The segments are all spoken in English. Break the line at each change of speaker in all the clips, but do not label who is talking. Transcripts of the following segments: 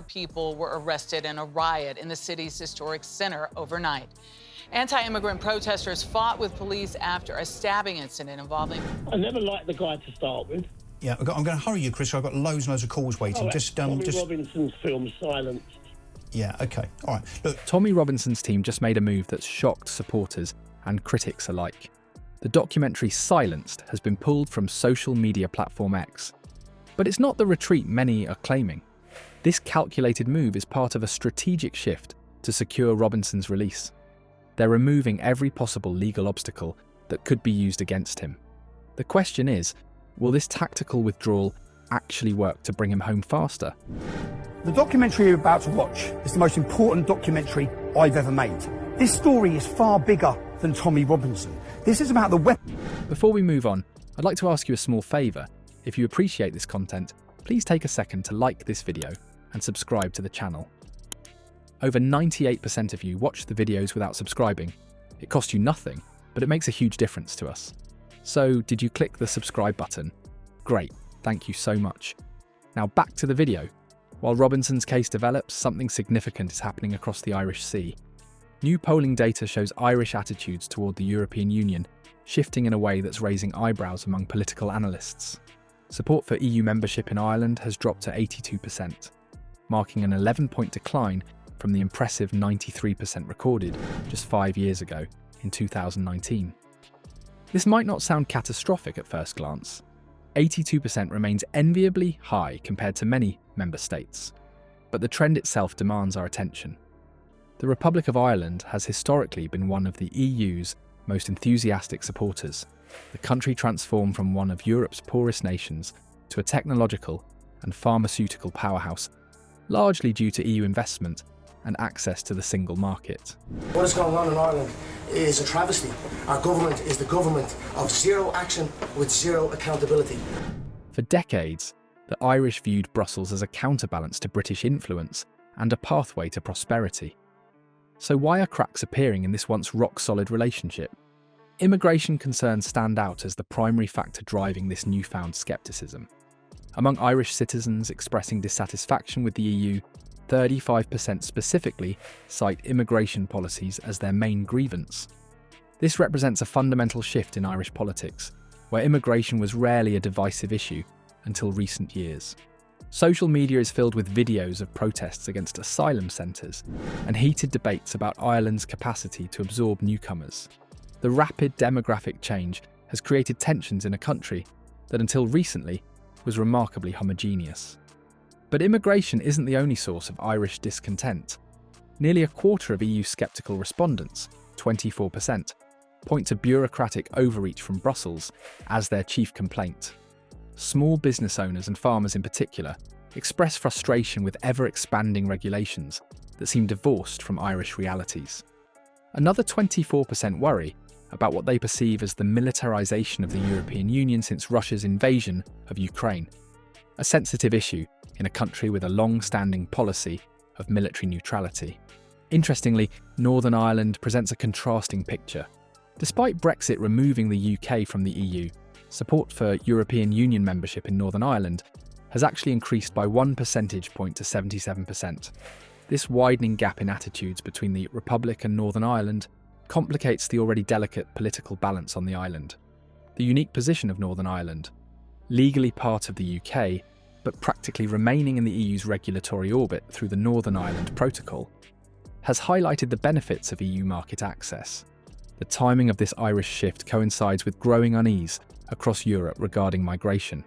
People were arrested in a riot in the city's historic center overnight. Anti-immigrant protesters fought with police after a stabbing incident involving...
I never liked the guy to start with.
Yeah, I'm going to hurry you, Chris. I've got loads and loads of calls waiting.
Tommy Robinson's film Silence.
Yeah, OK. All right. Look,
Tommy Robinson's team just made a move that's shocked supporters and critics alike. The documentary Silenced has been pulled from social media platform X. But it's not the retreat many are claiming. This calculated move is part of a strategic shift to secure Robinson's release. They're removing every possible legal obstacle that could be used against him. The question is, will this tactical withdrawal actually work to bring him home faster?
The documentary you're about to watch is the most important documentary I've ever made. This story is far bigger than Tommy Robinson. This is about the weapon.
Before we move on, I'd like to ask you a small favour. If you appreciate this content, please take a second to like this video and subscribe to the channel. Over 98% of you watch the videos without subscribing. It costs you nothing, but it makes a huge difference to us. So, did you click the subscribe button? Great, thank you so much. Now back to the video. While Robinson's case develops, something significant is happening across the Irish Sea. New polling data shows Irish attitudes toward the European Union shifting in a way that's raising eyebrows among political analysts. Support for EU membership in Ireland has dropped to 82%, marking an 11-point decline from the impressive 93% recorded just 5 years ago, in 2019. This might not sound catastrophic at first glance. 82% remains enviably high compared to many member states, but the trend itself demands our attention. The Republic of Ireland has historically been one of the EU's most enthusiastic supporters. The country transformed from one of Europe's poorest nations to a technological and pharmaceutical powerhouse, largely due to EU investment and access to the single market.
What is going on in Ireland is a travesty. Our government is the government of zero action with zero accountability.
For decades, the Irish viewed Brussels as a counterbalance to British influence and a pathway to prosperity. So why are cracks appearing in this once rock-solid relationship? Immigration concerns stand out as the primary factor driving this newfound scepticism. Among Irish citizens expressing dissatisfaction with the EU, 35% specifically cite immigration policies as their main grievance. This represents a fundamental shift in Irish politics, where immigration was rarely a divisive issue until recent years. Social media is filled with videos of protests against asylum centres and heated debates about Ireland's capacity to absorb newcomers. The rapid demographic change has created tensions in a country that until recently was remarkably homogeneous. But immigration isn't the only source of Irish discontent. Nearly a quarter of EU sceptical respondents, 24%, point to bureaucratic overreach from Brussels as their chief complaint. Small business owners and farmers in particular express frustration with ever-expanding regulations that seem divorced from Irish realities. Another 24% worry about what they perceive as the militarisation of the European Union since Russia's invasion of Ukraine, a sensitive issue in a country with a long-standing policy of military neutrality. Interestingly, Northern Ireland presents a contrasting picture. Despite Brexit removing the UK from the EU, support for European Union membership in Northern Ireland has actually increased by 1 percentage point to 77%. This widening gap in attitudes between the Republic and Northern Ireland complicates the already delicate political balance on the island. The unique position of Northern Ireland, legally part of the UK, but practically remaining in the EU's regulatory orbit through the Northern Ireland Protocol, has highlighted the benefits of EU market access. The timing of this Irish shift coincides with growing unease across Europe regarding migration.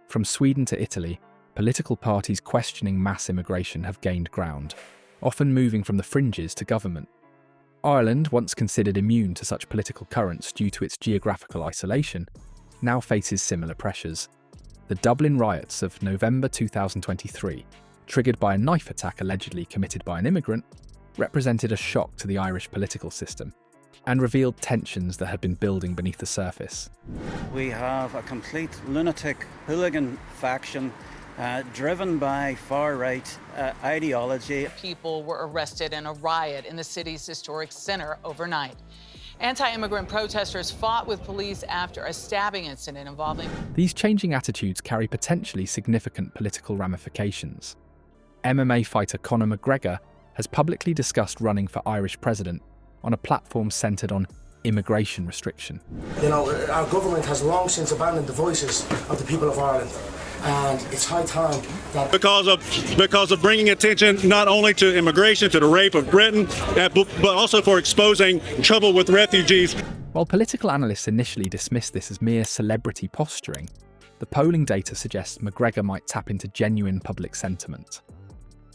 From Sweden to Italy, political parties questioning mass immigration have gained ground, often moving from the fringes to government. Ireland, once considered immune to such political currents due to its geographical isolation, now faces similar pressures. The Dublin riots of November 2023, triggered by a knife attack allegedly committed by an immigrant, represented a shock to the Irish political system and revealed tensions that had been building beneath the surface.
We have a complete lunatic hooligan faction driven by far-right ideology.
People were arrested in a riot in the city's historic center overnight. Anti-immigrant protesters fought with police after a stabbing incident involving...
These changing attitudes carry potentially significant political ramifications. MMA fighter Conor McGregor has publicly discussed running for Irish president on a platform centred on immigration restriction.
You know, our government has long since abandoned the voices of the people of Ireland. And it's high time that...
Because of bringing attention not only to immigration, to the rape of Britain, but also for exposing trouble with refugees.
While political analysts initially dismissed this as mere celebrity posturing, the polling data suggests McGregor might tap into genuine public sentiment.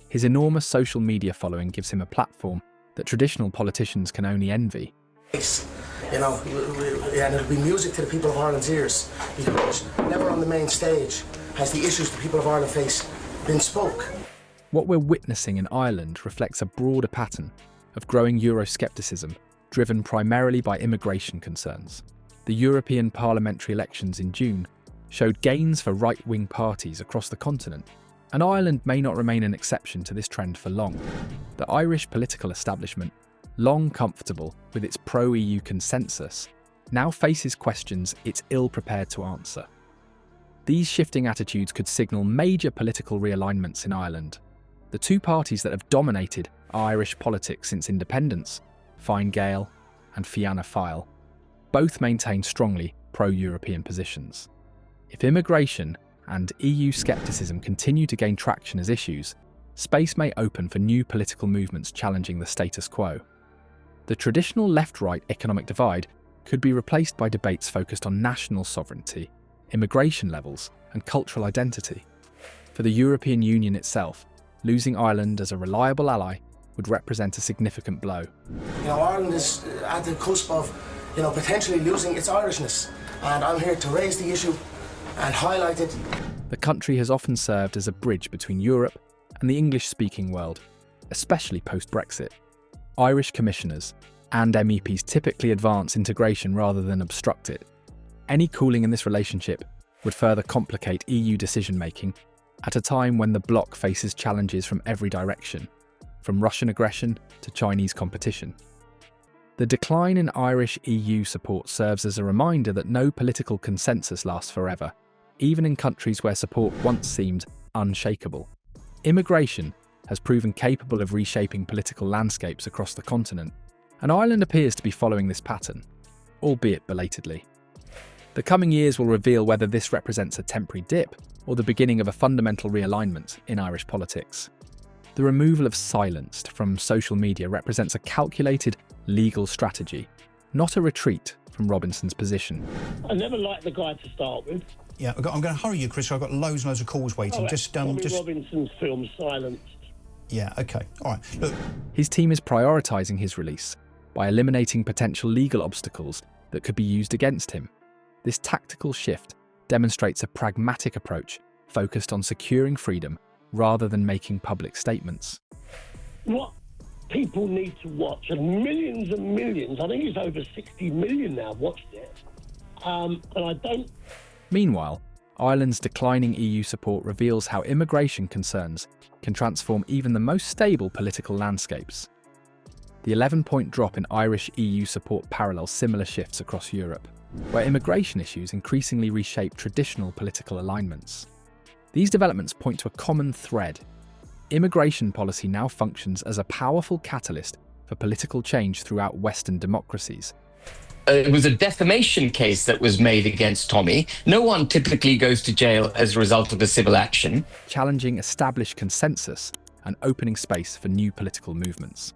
His enormous social media following gives him a platform that traditional politicians can only envy.
You know, and it'll be music to the people of Ireland's ears, because never on the main stage has the issues the people of Ireland face been spoke.
What we're witnessing in Ireland reflects a broader pattern of growing Euroscepticism, driven primarily by immigration concerns. The European parliamentary elections in June showed gains for right-wing parties across the continent, and Ireland may not remain an exception to this trend for long. The Irish political establishment, long comfortable with its pro-EU consensus, now faces questions it's ill-prepared to answer. These shifting attitudes could signal major political realignments in Ireland. The two parties that have dominated Irish politics since independence, Fine Gael and Fianna Fáil, both maintain strongly pro-European positions. If immigration and EU scepticism continue to gain traction as issues, space may open for new political movements challenging the status quo. The traditional left-right economic divide could be replaced by debates focused on national sovereignty, immigration levels, and cultural identity. For the European Union itself, losing Ireland as a reliable ally would represent a significant blow.
You know, Ireland is at the cusp of, potentially losing its Irishness, and I'm here to raise the issue and highlight it.
The country has often served as a bridge between Europe and the English-speaking world, especially post-Brexit. Irish commissioners and MEPs typically advance integration rather than obstruct it. Any cooling in this relationship would further complicate EU decision-making at a time when the bloc faces challenges from every direction, from Russian aggression to Chinese competition. The decline in Irish EU support serves as a reminder that no political consensus lasts forever, even in countries where support once seemed unshakable. Immigration has proven capable of reshaping political landscapes across the continent, and Ireland appears to be following this pattern, albeit belatedly. The coming years will reveal whether this represents a temporary dip or the beginning of a fundamental realignment in Irish politics. The removal of silenced from social media represents a calculated legal strategy, not a retreat from Robinson's position.
I never liked the guy to start with.
Yeah, I'm going to hurry you, Chris. I've got loads and loads of calls waiting.
Tommy Robinson's film Silenced.
Yeah, okay. All right. Look.
His team is prioritising his release by eliminating potential legal obstacles that could be used against him. This tactical shift demonstrates a pragmatic approach focused on securing freedom rather than making public statements.
What people need to watch, and millions, I think it's over 60 million now watched it, and I don't...
Meanwhile, Ireland's declining EU support reveals how immigration concerns can transform even the most stable political landscapes. The 11-point drop in Irish EU support parallels similar shifts across Europe, where immigration issues increasingly reshape traditional political alignments. These developments point to a common thread. Immigration policy now functions as a powerful catalyst for political change throughout Western democracies.
It was a defamation case that was made against Tommy. No one typically goes to jail as a result of a civil action.
Challenging established consensus and opening space for new political movements.